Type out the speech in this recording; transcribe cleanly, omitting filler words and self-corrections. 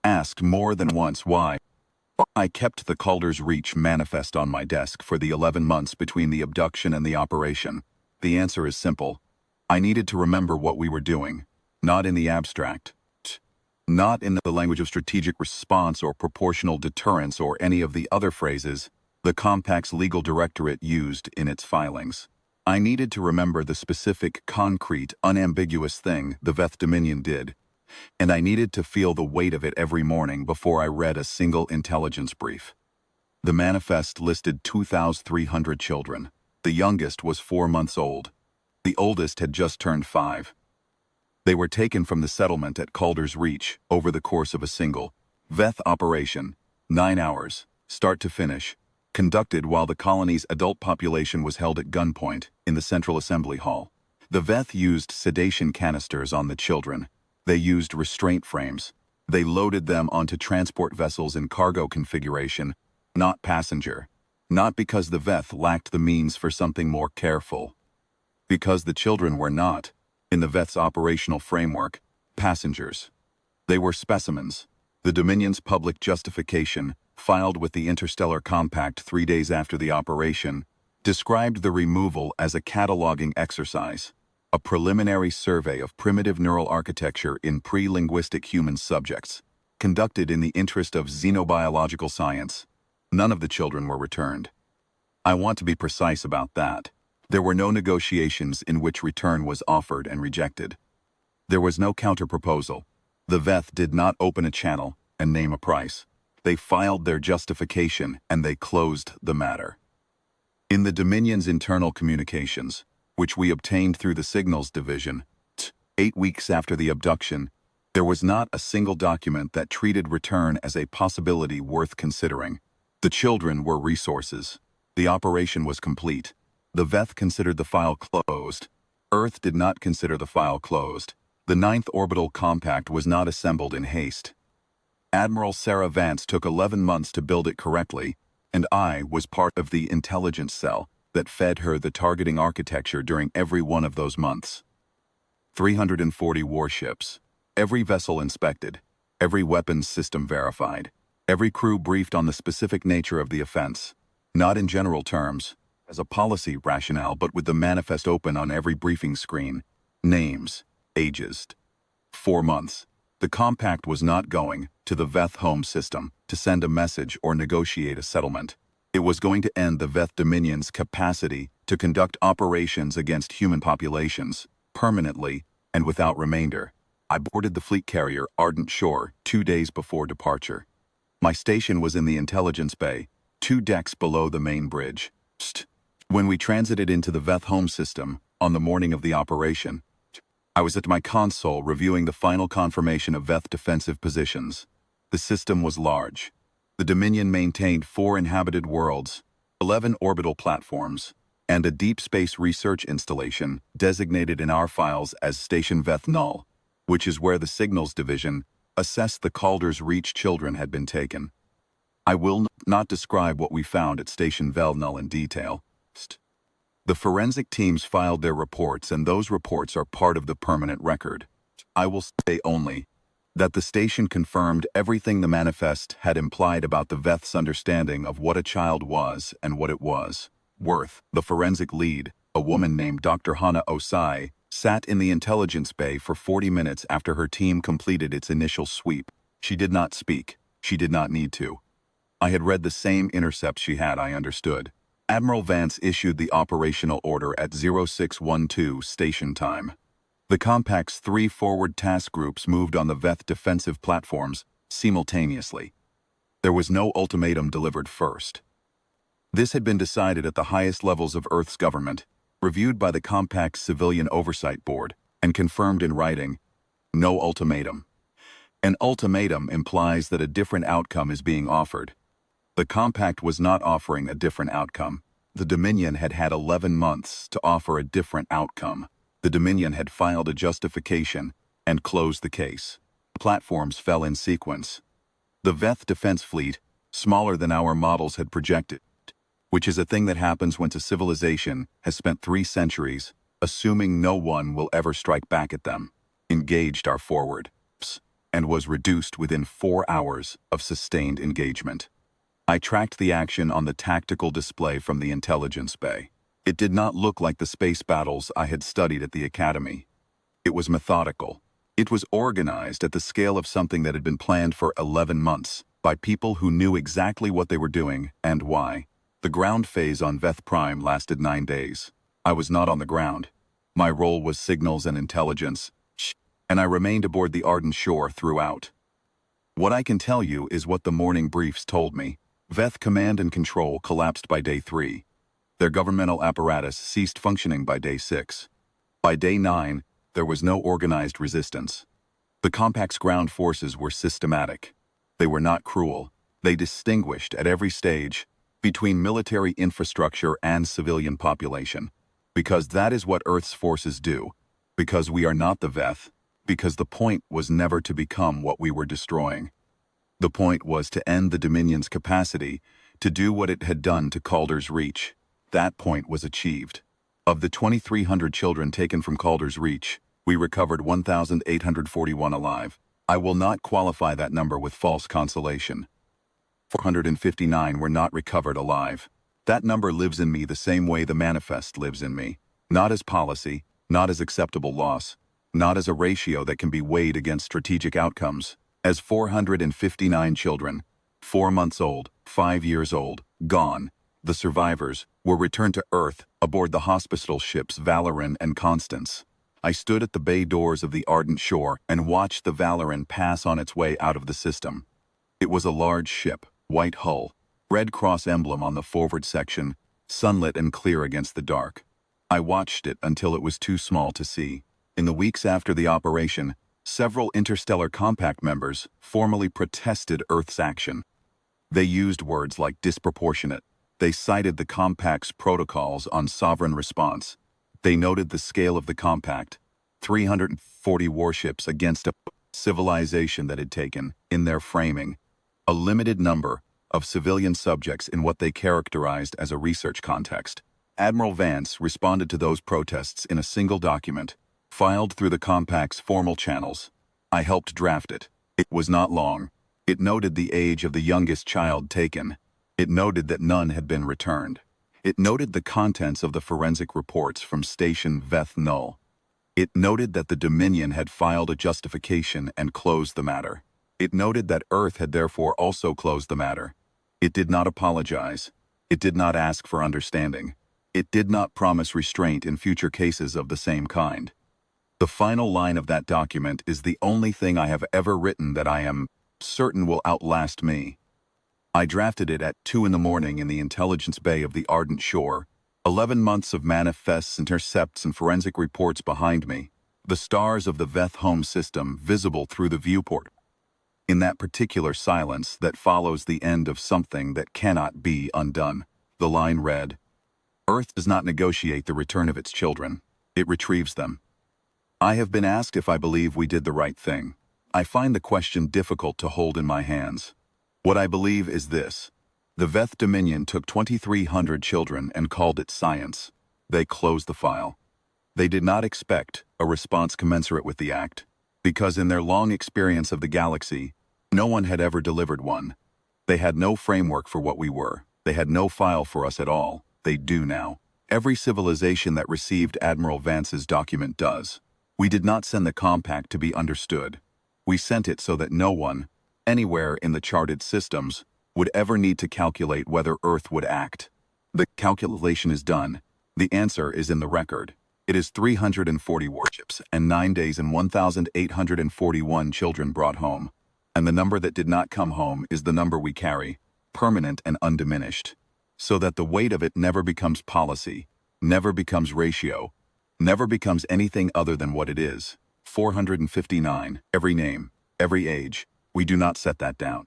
Asked more than once why. I kept the Calder's Reach manifest on my desk for the 11 months between the abduction and the operation. The answer is simple. I needed to remember what we were doing, not in the abstract, not in the language of strategic response or proportional deterrence or any of the other phrases the Compact's legal directorate used in its filings. I needed to remember the specific, concrete, unambiguous thing the Veth Dominion did, and I needed to feel the weight of it every morning before I read a single intelligence brief. The manifest listed 2,300 children. The youngest was 4 months old. The oldest had just turned 5. They were taken from the settlement at Calder's Reach over the course of a single Veth operation, 9 hours, start to finish, conducted while the colony's adult population was held at gunpoint in the Central Assembly Hall. The Veth used sedation canisters on the children. They used restraint frames. They loaded them onto transport vessels in cargo configuration, not passenger. Not because the Veth lacked the means for something more careful. Because the children were not, in the Veth's operational framework, passengers. They were specimens. The Dominion's public justification, filed with the Interstellar Compact 3 days after the operation, described the removal as a cataloging exercise, a preliminary survey of primitive neural architecture in pre-linguistic human subjects, conducted in the interest of xenobiological science. None of the children were returned. I want to be precise about that. There were no negotiations in which return was offered and rejected. There was no counterproposal. The Veth did not open a channel and name a price. They filed their justification and they closed the matter. In the Dominion's internal communications, which we obtained through the Signals Division, 8 weeks after the abduction, there was not a single document that treated return as a possibility worth considering. The children were resources. The operation was complete. The Veth considered the file closed. Earth did not consider the file closed. The 9th Orbital Compact was not assembled in haste. Admiral Sarah Vance took 11 months to build it correctly, and I was part of the intelligence cell that fed her the targeting architecture during every one of those months. 340 warships. Every vessel inspected. Every weapons system verified. Every crew briefed on the specific nature of the offense. Not in general terms, as a policy rationale, but with the manifest open on every briefing screen. Names, ages. 4 months. The Compact was not going to the Veth home system to send a message or negotiate a settlement. It was going to end the Veth Dominion's capacity to conduct operations against human populations, permanently and without remainder. I boarded the fleet carrier Ardent Shore 2 days before departure. My station was in the intelligence bay, 2 decks below the main bridge. When we transited into the Veth home system on the morning of the operation, I was at my console reviewing the final confirmation of Veth defensive positions. The system was large. The Dominion maintained 4 inhabited worlds, 11 orbital platforms, and a deep space research installation designated in our files as Station Veth Null, which is where the Signals Division assessed the Calder's Reach children had been taken. I will not describe what we found at Station Veth Null in detail. The forensic teams filed their reports, and those reports are part of the permanent record. I will say only that the station confirmed everything the manifest had implied about the Veth's understanding of what a child was and what it was worth. The forensic lead, a woman named Dr. Hana Osai, sat in the intelligence bay for 40 minutes after her team completed its initial sweep. She did not speak. She did not need to. I had read the same intercepts she had, I understood. Admiral Vance issued the operational order at 0612 station time. The Compact's 3 forward task groups moved on the Veth defensive platforms simultaneously. There was no ultimatum delivered first. This had been decided at the highest levels of Earth's government, reviewed by the Compact's Civilian Oversight Board, and confirmed in writing. No ultimatum. An ultimatum implies that a different outcome is being offered. The Compact was not offering a different outcome. The Dominion had had 11 months to offer a different outcome. The Dominion had filed a justification and closed the case. Platforms fell in sequence. The Veth Defense Fleet, smaller than our models had projected, which is a thing that happens when a civilization has spent 3 centuries, assuming no one will ever strike back at them, engaged our forward. and was reduced within 4 hours of sustained engagement. I tracked the action on the tactical display from the intelligence bay. It did not look like the space battles I had studied at the academy. It was methodical. It was organized at the scale of something that had been planned for 11 months by people who knew exactly what they were doing and why. The ground phase on Veth Prime lasted 9 days. I was not on the ground. My role was signals and intelligence, and I remained aboard the Ardent Shore throughout. What I can tell you is what the morning briefs told me. Veth Command and Control collapsed by day 3. Their governmental apparatus ceased functioning by day 6. By day 9, there was no organized resistance. The Compact's ground forces were systematic. They were not cruel. They distinguished at every stage between military infrastructure and civilian population. Because that is what Earth's forces do. Because we are not the Veth. Because the point was never to become what we were destroying. The point was to end the Dominion's capacity to do what it had done to Calder's Reach. That point was achieved. Of the 2,300 children taken from Calder's Reach, we recovered 1,841 alive. I will not qualify that number with false consolation. 459 were not recovered alive. That number lives in me the same way the manifest lives in me. Not as policy, not as acceptable loss, not as a ratio that can be weighed against strategic outcomes. As 459 children, 4 months old, 5 years old, gone, the survivors were returned to Earth aboard the hospital ships Valoran and Constance. I stood at the bay doors of the Ardent Shore and watched the Valoran pass on its way out of the system. It was a large ship, white hull, Red Cross emblem on the forward section, sunlit and clear against the dark. I watched it until it was too small to see. In the weeks after the operation, several Interstellar Compact members formally protested Earth's action. They used words like disproportionate. They cited the Compact's protocols on sovereign response. They noted the scale of the Compact, 340 warships against a civilization that had taken, in their framing, a limited number of civilian subjects in what they characterized as a research context. Admiral Vance responded to those protests in a single document, filed through the Compact's formal channels. I helped draft it. It was not long. It noted the age of the youngest child taken. It noted that none had been returned. It noted the contents of the forensic reports from Station Veth Null. It noted that the Dominion had filed a justification and closed the matter. It noted that Earth had therefore also closed the matter. It did not apologize. It did not ask for understanding. It did not promise restraint in future cases of the same kind. The final line of that document is the only thing I have ever written that I am certain will outlast me. I drafted it at 2 a.m. in the intelligence bay of the Ardent Shore, 11 months of manifests, intercepts, and forensic reports behind me, the stars of the Veth home system visible through the viewport. In that particular silence that follows the end of something that cannot be undone, the line read, "Earth does not negotiate the return of its children. It retrieves them." I have been asked if I believe we did the right thing. I find the question difficult to hold in my hands. What I believe is this. The Veth Dominion took 2,300 children and called it science. They closed the file. They did not expect a response commensurate with the act, because in their long experience of the galaxy, no one had ever delivered one. They had no framework for what we were. They had no file for us at all. They do now. Every civilization that received Admiral Vance's document does. We did not send the Compact to be understood. We sent it so that no one, anywhere in the charted systems, would ever need to calculate whether Earth would act. The calculation is done. The answer is in the record. It is 340 warships and 9 days and 1,841 children brought home. And the number that did not come home is the number we carry, permanent and undiminished. So that the weight of it never becomes policy, never becomes ratio, never becomes anything other than what it is. 459, every name, every age. We do not set that down.